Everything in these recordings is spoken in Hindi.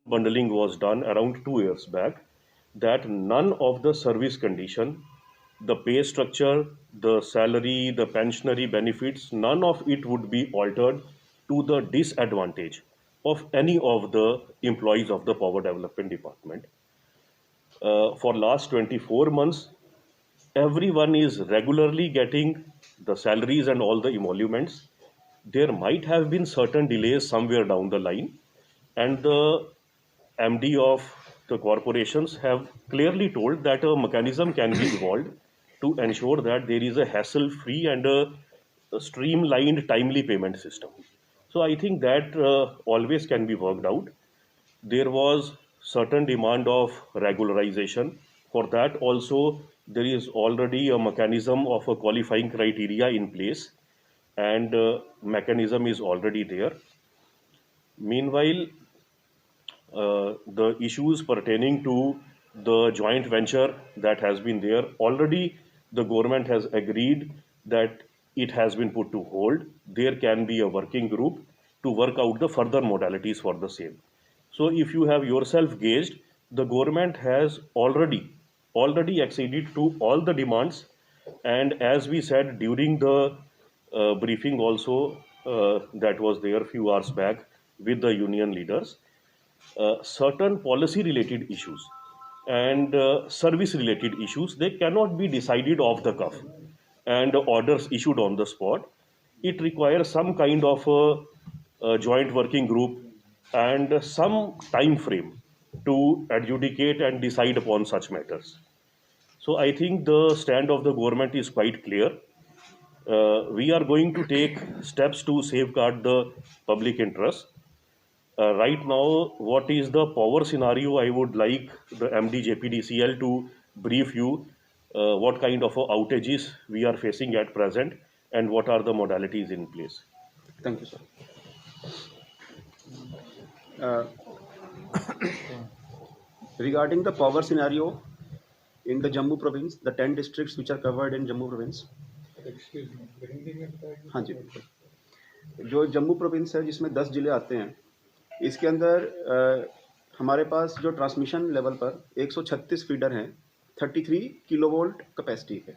bundling was done around 2 years back, that none of the service condition, the pay structure, the salary, the pensionary benefits, none of it would be altered to the disadvantage of any of the employees of the Power Development Department. For last 24 months, everyone is regularly getting the salaries and all the emoluments. There might have been certain delays somewhere down the line, and the MD of the corporations have clearly told that a mechanism can be evolved to ensure that there is a hassle-free and a streamlined, timely payment system. So I think that always can be worked out. There was certain demand of regularization. For that also, there is already a mechanism of a qualifying criteria in place, and mechanism is already there. Meanwhile, the issues pertaining to the joint venture that has been there, already the government has agreed that it has been put to hold. There can be a working group to work out the further modalities for the same. So if you have yourself gauged, the government has already acceded to all the demands, and as we said during the briefing also that was there few hours back with the union leaders, certain policy related issues and service related issues, they cannot be decided off the cuff and orders issued on the spot. It requires some kind of a joint working group and some time frame to adjudicate and decide upon such matters. So I think the stand of the government is quite clear. We are going to take steps to safeguard the public interest. Right now, what is the power scenario? I would like the MD JPDCL to brief you what kind of outages we are facing at present and what are the modalities in place. Thank you, sir. Uh, regarding the power scenario in the Jammu province, the 10 districts which are covered in Jammu province. हाँ जी, जो जम्मू प्रोविंस है जिसमें 10 जिले आते हैं, इसके अंदर हमारे पास जो ट्रांसमिशन लेवल पर 136 फीडर हैं 33 किलोवोल्ट कैपेसिटी के।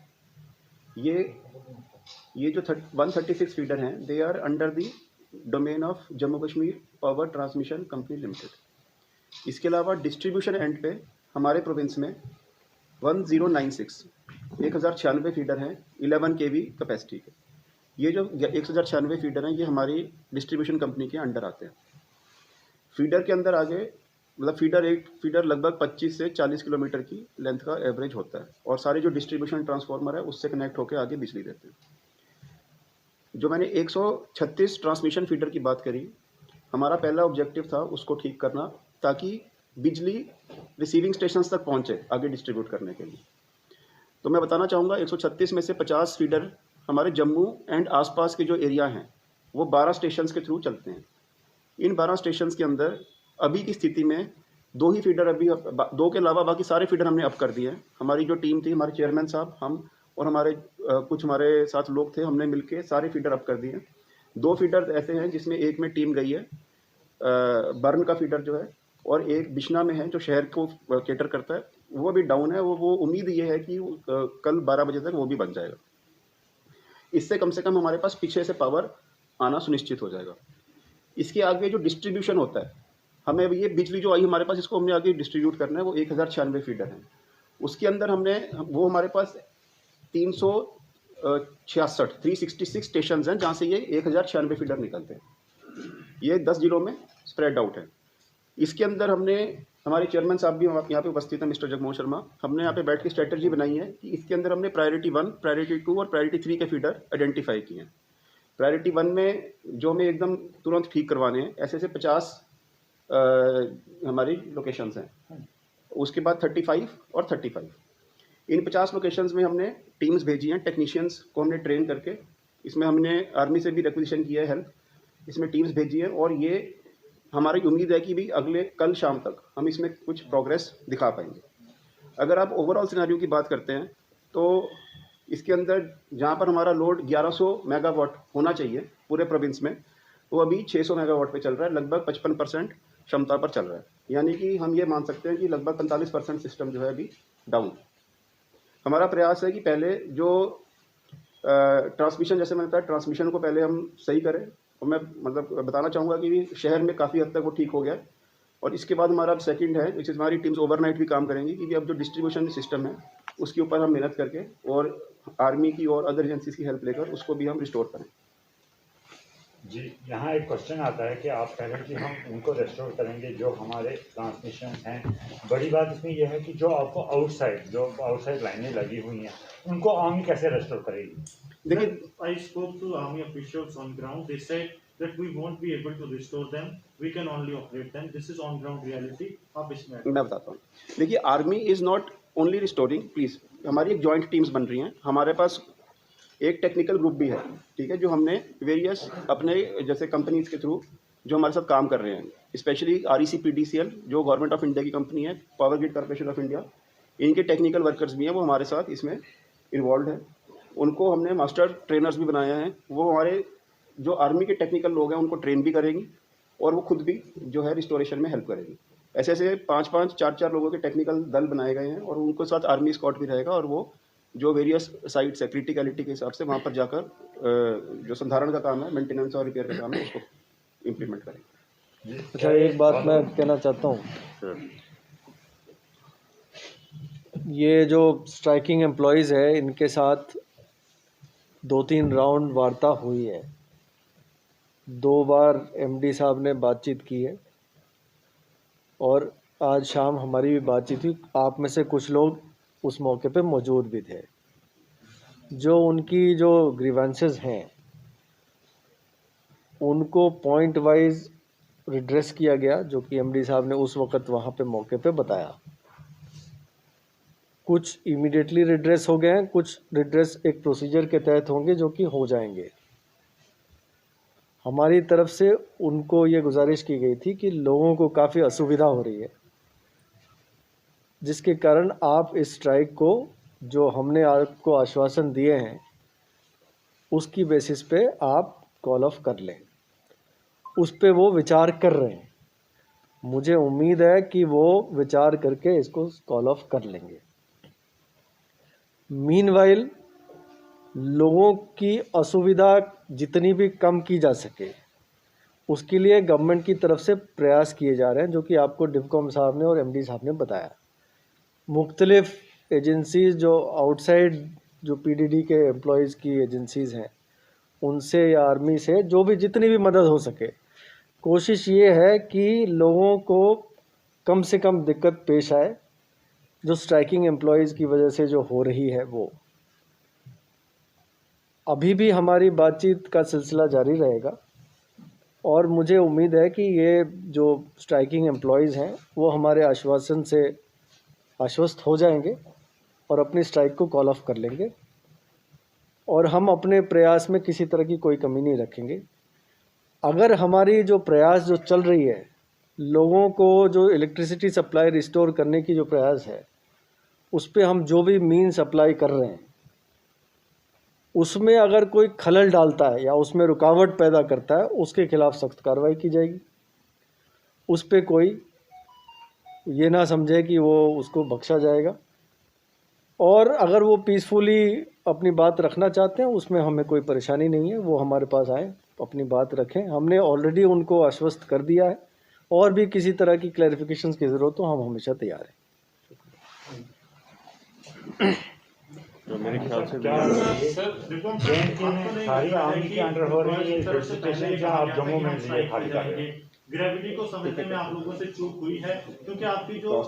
ये जो 136 फीडर हैं, they are under the domain of Jammu Kashmir power transmission company limited. इसके अलावा डिस्ट्रीब्यूशन एंड पे हमारे प्रोविंस में 1096 फीडर हैं 11 केवी कैपेसिटी के। ये जो 1096 फीडर हैं, ये हमारी डिस्ट्रीब्यूशन कंपनी के अंडर आते हैं। फीडर के अंदर आगे मतलब फीडर लगभग 25 से 40 किलोमीटर की लेंथ का एवरेज होता है, और सारे जो डिस्ट्रीब्यूशन ट्रांसफार्मर है उससे कनेक्ट होकर आगे बिजली देते हैं। जो मैंने 136 ट्रांसमिशन फीडर की बात करी, हमारा पहला ऑब्जेक्टिव था उसको ठीक करना ताकि बिजली रिसीविंग स्टेशंस तक पहुंचे आगे डिस्ट्रीब्यूट करने के लिए। तो मैं बताना चाहूँगा 136 में से 50 फीडर हमारे जम्मू एंड आसपास के जो एरिया हैं वो 12 स्टेशंस के थ्रू चलते हैं। इन 12 स्टेशंस के अंदर अभी की स्थिति में 2 ही फीडर, अभी 2 के अलावा बाकी सारे फीडर हमने अप कर दिए हैं। हमारी जो टीम थी, हमारे चेयरमैन साहब, हम और हमारे कुछ हमारे साथ लोग थे, हमने मिलके सारे फीडर अप कर दिए। 2 फीडर ऐसे हैं जिसमें एक में टीम गई है, बर्न का फीडर जो है, और एक बिश्ना में है जो शहर को केटर करता है, वो अभी डाउन है। वो उम्मीद ये है कि कल 12 बजे तक वो भी बन जाएगा। इससे कम से कम हमारे पास पीछे से पावर आना सुनिश्चित हो जाएगा। इसके आगे जो डिस्ट्रीब्यूशन होता है, हमें ये बिजली जो आई हमारे पास, इसको हमने आगे डिस्ट्रीब्यूट करना है, वो 1096 फीडर है। उसके अंदर वो हमारे पास 366 स्टेशन हैं जहाँ से ये 1096 फीडर निकलते हैं। ये 10 जिलों में स्प्रेड आउट है। इसके अंदर हमारे चेयरमैन साहब भी यहाँ पे उपस्थित हैं, मिस्टर जगमोहन शर्मा। हमने यहाँ पे बैठ के स्ट्रेटजी बनाई है कि इसके अंदर हमने प्रायोरिटी 1, प्रायोरिटी 2 और प्रायोरिटी 3 के फीडर आइडेंटिफाई किए हैं। प्रायोरिटी 1 में जो हमें एकदम तुरंत ठीक करवाने हैं, ऐसे 50 हमारी लोकेशंस हैं। उसके बाद 35 और 35, इन 50 लोकेशंस में हमने टीम्स भेजी हैं, टेक्नीशियंस को हमने ट्रेन करके। इसमें हमने आर्मी से भी रिक्वेजिशन किया है हेल्प, इसमें टीम्स भेजी हैं, और ये हमारी उम्मीद है कि भी कल शाम तक हम इसमें कुछ प्रोग्रेस दिखा पाएंगे। अगर आप ओवरऑल सिनेरियो की बात करते हैं तो इसके अंदर जहाँ पर हमारा लोड 1100 मेगावाट होना चाहिए पूरे प्रोविंस में, वो अभी 600 मेगावाट पे चल रहा है। लगभग 55% क्षमता पर चल रहा है, यानी कि हम ये मान सकते हैं कि लगभग 45% सिस्टम जो है अभी डाउन। हमारा प्रयास है कि पहले जो ट्रांसमिशन, जैसे मैंने बताया, ट्रांसमिशन को पहले हम सही करें, और मैं मतलब बताना चाहूँगा कि शहर में काफ़ी हद तक वो ठीक हो गया है। और इसके बाद हमारा अब सेकंड है, विच इज़ हमारी टीम्स ओवरनाइट भी काम करेंगी कि अब जो डिस्ट्रीब्यूशन सिस्टम है उसके ऊपर हम मेहनत करके और आर्मी की और अदर एजेंसीज की हेल्प लेकर उसको भी हम रिस्टोर करें। जी, यहाँ एक क्वेश्चन आता है कि आप कह रहे हैं कि हम उनको रेस्टोर करेंगे जो हमारे ट्रांसमिशन हैं। बड़ी बात इसमें यह है कि जो आपको आउटसाइड लाइनें लगी हुई हैं, उनको आर्मी कैसे रेस्टोर करेगी? देखिए, I spoke to army officials on ground. They said that we won't be able to restore them. We can only operate them. This is on ground reality. आप इसमें मैं बताता हूँ। देखिए, army is not only restoring, please, हमारी एक जॉइंट टीम्स बन रही हैं। हमारे पास एक टेक्निकल ग्रुप भी है, ठीक है, जो हमने वेरियस अपने जैसे कंपनीज के थ्रू जो हमारे साथ काम कर रहे हैं, स्पेशली RECPDCL जो गवर्नमेंट ऑफ इंडिया की कंपनी है, power grid corporation of India, इनके टेक्निकल वर्कर्स भी हैं, वो हमारे साथ इसमें इन्वॉल्व है। उनको हमने मास्टर ट्रेनर्स भी बनाए हैं। वो हमारे जो आर्मी के टेक्निकल लोग हैं उनको ट्रेन भी करेंगी और वो खुद भी जो है रिस्टोरेशन में हेल्प करेंगी। ऐसे ऐसे 5-5, 4-4 लोगों के टेक्निकल दल बनाए गए हैं और उनके साथ आर्मी स्क्वाड भी रहेगा, और वो जो वेरियस साइट्स है क्रिटिकलिटी के हिसाब से वहाँ पर जाकर जो संधारण का काम है, मेंटेनेंस और रिपेयर का काम है, उसको इम्प्लीमेंट करेंगे। अच्छा, एक बात मैं कहना चाहता हूँ, ये जो स्ट्राइकिंग एम्प्लॉयज़ है इनके साथ 2-3 राउंड वार्ता हुई है, 2 बार MD साहब ने बातचीत की है और आज शाम हमारी भी बातचीत हुई। आप में से कुछ लोग उस मौके पे मौजूद भी थे। जो उनकी जो ग्रीवेंसेस हैं उनको पॉइंट वाइज रिड्रेस किया गया, जो कि MD साहब ने उस वक़्त वहाँ पे मौके पे बताया। कुछ इमीडिएटली रिड्रेस हो गए हैं, कुछ रिड्रेस एक प्रोसीजर के तहत होंगे जो कि हो जाएंगे। हमारी तरफ से उनको ये गुजारिश की गई थी कि लोगों को काफ़ी असुविधा हो रही है, जिसके कारण आप इस स्ट्राइक को जो हमने आपको आश्वासन दिए हैं उसकी बेसिस पे आप कॉल ऑफ कर लें। उस पे वो विचार कर रहे हैं। मुझे उम्मीद है कि वो विचार करके इसको कॉल ऑफ कर लेंगे। मीनवाइल लोगों की असुविधा जितनी भी कम की जा सके उसके लिए गवर्नमेंट की तरफ से प्रयास किए जा रहे हैं, जो कि आपको डिवकॉम साहब ने और MD साहब ने बताया। मुख्तलिफ एजेंसीज़ जो आउटसाइड जो PDD के एम्प्लॉयज़ की एजेंसीज़ हैं उनसे या आर्मी से जो भी जितनी भी मदद हो सके, कोशिश ये है कि लोगों को कम से कम दिक्कत पेश आए जो स्ट्राइकिंग एम्प्लॉयज़ की वजह से जो हो रही है। वो अभी भी हमारी बातचीत का सिलसिला जारी रहेगा और मुझे उम्मीद है कि ये जो स्ट्राइकिंग एम्प्लॉयज़ हैं वो हमारे आश्वासन से आश्वस्त हो जाएंगे और अपनी स्ट्राइक को कॉल ऑफ कर लेंगे, और हम अपने प्रयास में किसी तरह की कोई कमी नहीं रखेंगे। अगर हमारी जो प्रयास जो चल रही है, लोगों को जो इलेक्ट्रिसिटी सप्लाई रिस्टोर करने की जो प्रयास है, उस पे हम जो भी मीन सप्लाई कर रहे हैं उसमें अगर कोई खलल डालता है या उसमें रुकावट पैदा करता है उसके खिलाफ सख्त कार्रवाई की जाएगी। उस पे कोई ये ना समझे कि वो उसको बख्शा जाएगा, और अगर वो पीसफुली अपनी बात रखना चाहते हैं उसमें हमें कोई परेशानी नहीं है। वो हमारे पास आए, अपनी बात रखें। हमने ऑलरेडी उनको आश्वस्त कर दिया है, और भी किसी तरह की क्लैरिफिकेशन की ज़रूरत हो हम हमेशा तैयार हैं। तो मेरे ख्याल से सारी आर्मी के अंडर हो रही है स्टेशन, जहाँ आप जम्मू में खाली कर रहे हैं। ग्रेविटी को समझने में आप लोगों से चूक हुई है, क्योंकि आपकी जो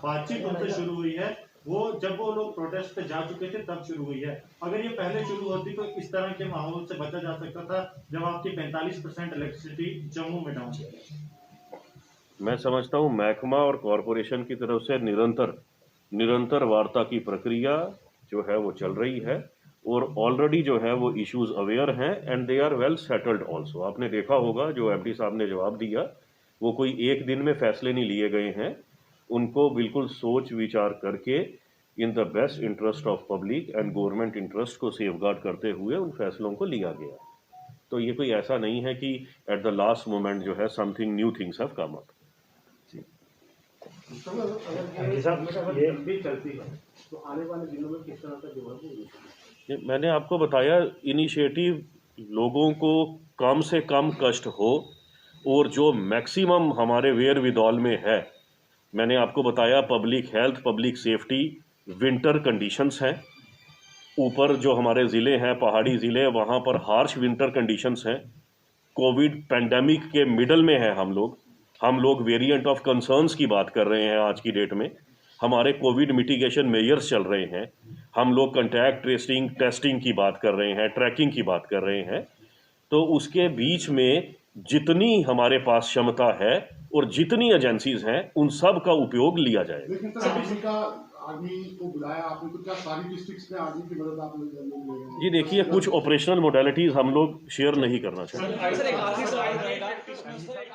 बातचीत उनसे शुरू हुई है वो जब वो लोग प्रोटेस्ट पे जा चुके थे तब शुरू हुई है। अगर ये पहले शुरू होती तो इस तरह के माहौल से बचा जा सकता था जब आपकी 45% इलेक्ट्रिसिटी जम्मू में डाउन है। मैं समझता हूँ महकमा और कॉरपोरेशन की तरफ से निरंतर वार्ता की प्रक्रिया जो है वो चल रही है, और ऑलरेडी जो है वो इश्यूज अवेयर हैं and they are well settled also. आपने देखा होगा जो MD साहब ने जवाब दिया, वो कोई एक दिन में फैसले नहीं लिए गए हैं। उनको बिल्कुल सोच विचार करके in the best interest of public and government interest को सेफगार्ड करते हुए उन फैसलों को लिया गया। तो ये कोई ऐसा नहीं है कि एट द लास्ट मोमेंट जो है something new things have come up. जी साहब, ये भी चलती है तो आने वाले दिनों में किस तरह का जो है वो मैंने आपको बताया, इनिशिएटिव लोगों को कम से कम कष्ट हो और जो मैक्सिमम हमारे वेयर विदौल में है, मैंने आपको बताया public health, public safety, winter conditions हैं। ऊपर जो हमारे ज़िले हैं, पहाड़ी ज़िले, वहाँ पर हार्श विंटर कंडीशंस हैं। कोविड पैंडेमिक के मिडल में है हम लोग वेरिएंट ऑफ कंसर्न्स की बात कर रहे हैं आज की डेट में। हमारे कोविड मिटिगेशन मेजर्स चल रहे हैं, हम लोग कंटैक्ट ट्रेसिंग टेस्टिंग की बात कर रहे हैं, ट्रैकिंग की बात कर रहे हैं। तो उसके बीच में जितनी हमारे पास क्षमता है और जितनी एजेंसीज हैं, उन सब का उपयोग लिया जाए। लेकिन सर आर्मी का आर्मी को बुलाया आपने, तो क्या सारी डिस्ट्रिक्ट्स में आर्मी की मदद आप लोग ले रहे हैं? जी देखिए, कुछ ऑपरेशनल मोडेलिटीज हम लोग शेयर नहीं करना चाहते। सर एक आखिरी सवाल रहेगा।